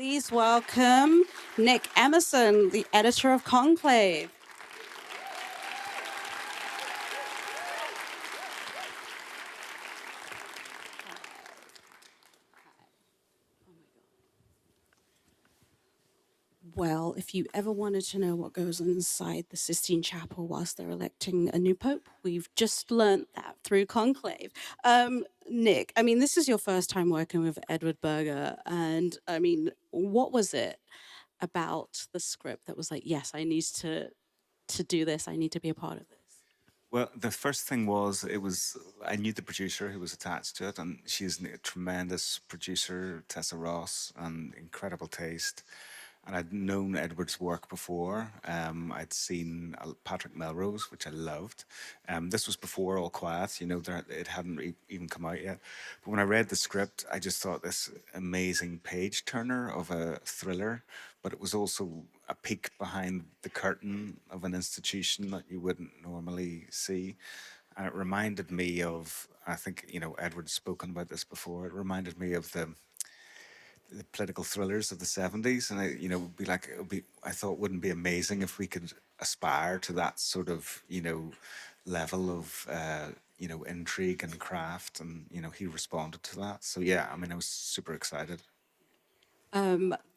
Please welcome Nick Emerson, the editor of Conclave. Well, if you ever wanted to know what goes on inside the Sistine Chapel whilst they're electing a new pope, we've just learnt that through Conclave. Nick, I mean, this is your first time working with Edward Berger, and I mean, what was it about the script that was like, yes, I need to do this, I need to be a part of this? Well, the first thing was I knew the producer who was attached to it, and she's a tremendous producer, Tessa Ross, and incredible taste. And I'd known Edward's work before. I'd seen Patrick Melrose, which I loved. This was before All Quiet, it hadn't even come out yet. But when I read the script, I just thought this amazing page turner of a thriller, but it was also a peek behind the curtain of an institution that you wouldn't normally see. And it reminded me of, I think, Edward's spoken about this before, it reminded me of the political thrillers of the 70s, and would be like, I thought, wouldn't be amazing if we could aspire to that sort of level of intrigue and craft, and he responded to that. So yeah, I mean, I was super excited.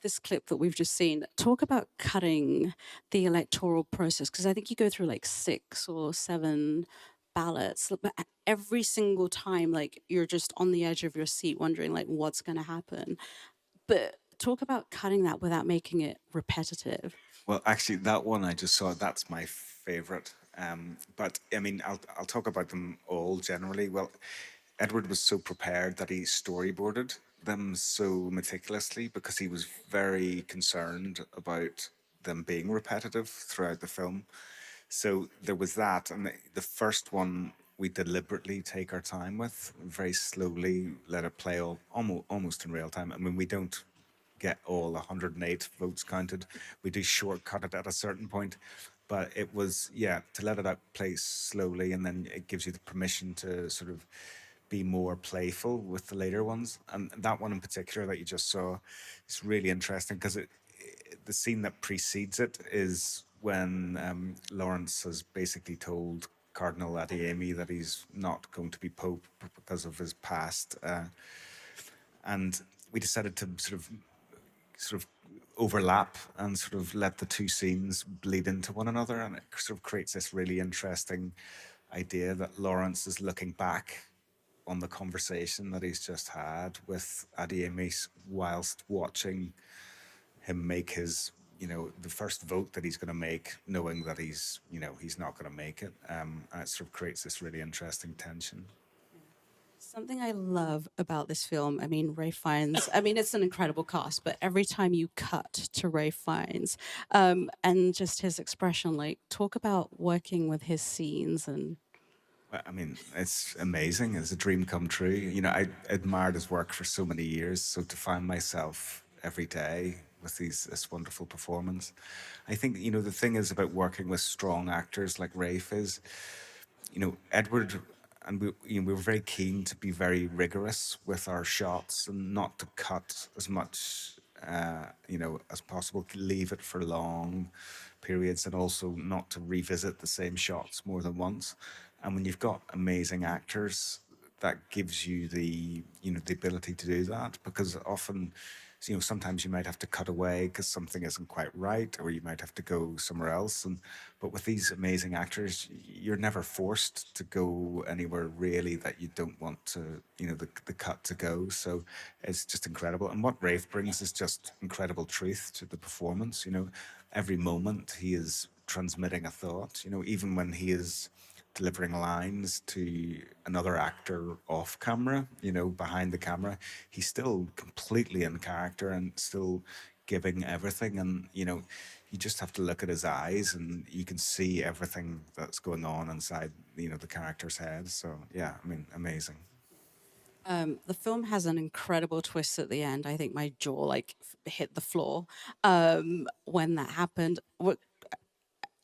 This clip that we've just seen, talk about cutting the electoral process, because I think you go through like 6 or 7 ballots, but every single time, like, you're just on the edge of your seat wondering like what's going to happen. But talk about cutting that without making it repetitive. Well, actually, that one I just saw, that's my favorite. But I mean, I'll talk about them all generally. Well, Edward was so prepared that he storyboarded them so meticulously because he was very concerned about them being repetitive throughout the film. So there was that, and the first one we deliberately take our time with, very slowly let it play almost in real time. I mean, we don't get all 108 votes counted. We do shortcut it at a certain point, but it was, yeah, to let it out play slowly, and then it gives you the permission to sort of be more playful with the later ones. And that one in particular that you just saw is really interesting because the scene that precedes it is when Lawrence has basically told Cardinal Adeyemi that he's not going to be Pope because of his past. And we decided to sort of overlap and sort of let the two scenes bleed into one another, and it sort of creates this really interesting idea that Lawrence is looking back on the conversation that he's just had with Adeyemi whilst watching him make his, the first vote that he's going to make, knowing that he's not going to make it. And it sort of creates this really interesting tension. Something I love about this film, I mean, Ralph Fiennes, I mean, it's an incredible cast, but every time you cut to Ralph Fiennes and just his expression, like, talk about working with his scenes and... I mean, it's amazing. It's a dream come true. I admired his work for so many years. So to find myself every day with this wonderful performance, I think, the thing is about working with strong actors like Rafe is, Edward, and we were very keen to be very rigorous with our shots and not to cut as much, as possible, leave it for long periods, and also not to revisit the same shots more than once. And when you've got amazing actors, that gives you the the ability to do that, because often, sometimes you might have to cut away because something isn't quite right, or you might have to go somewhere else. But with these amazing actors, you're never forced to go anywhere really that you don't want to, the cut to go. So it's just incredible. And what Rafe brings is just incredible truth to the performance. Every moment he is transmitting a thought. Even when he is delivering lines to another actor off camera, behind the camera, he's still completely in character and still giving everything. And, you just have to look at his eyes and you can see everything that's going on inside, the character's head. So, yeah, I mean, amazing. The film has an incredible twist at the end. I think my jaw like hit the floor when that happened.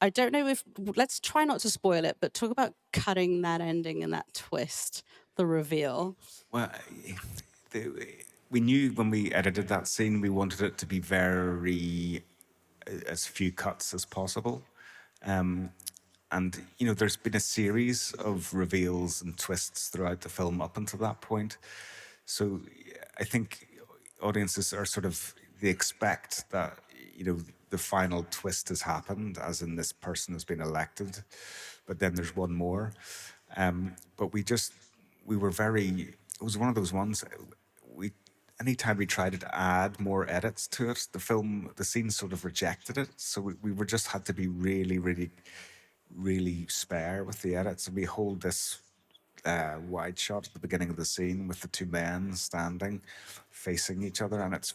I don't know if, let's try not to spoil it, but talk about cutting that ending and that twist, the reveal. Well, we knew when we edited that scene, we wanted it to be very as few cuts as possible. And there's been a series of reveals and twists throughout the film up until that point. So I think audiences are sort of, they expect that the final twist has happened, as in this person has been elected, but then there's one more. But we were very. It was one of those ones. We Anytime we tried to add more edits to it, the scene sort of rejected it. So we were just had to be really, really, really spare with the edits. And we hold this wide shot at the beginning of the scene with the two men standing facing each other, and it's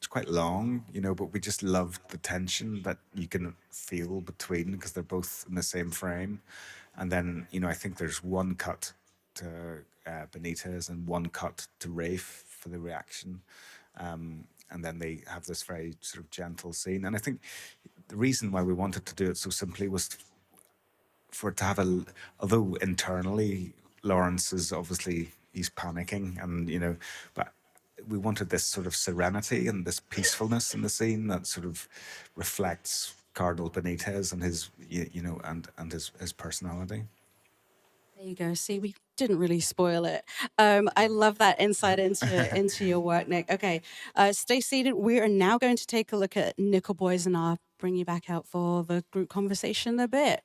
quite long, but we just loved the tension that you can feel between, because they're both in the same frame. And then I think there's one cut to Benitez and one cut to Rafe for the reaction, and then they have this very sort of gentle scene. And I think the reason why we wanted to do it so simply was for it to have although internally Lawrence is obviously, he's panicking, and but we wanted this sort of serenity and this peacefulness in the scene that sort of reflects Cardinal Benitez and his and his personality. There you go. See, we didn't really spoil it. I love that insight into your work, Nick. Okay, stay seated. We are now going to take a look at Nickel Boys, and I'll bring you back out for the group conversation in a bit.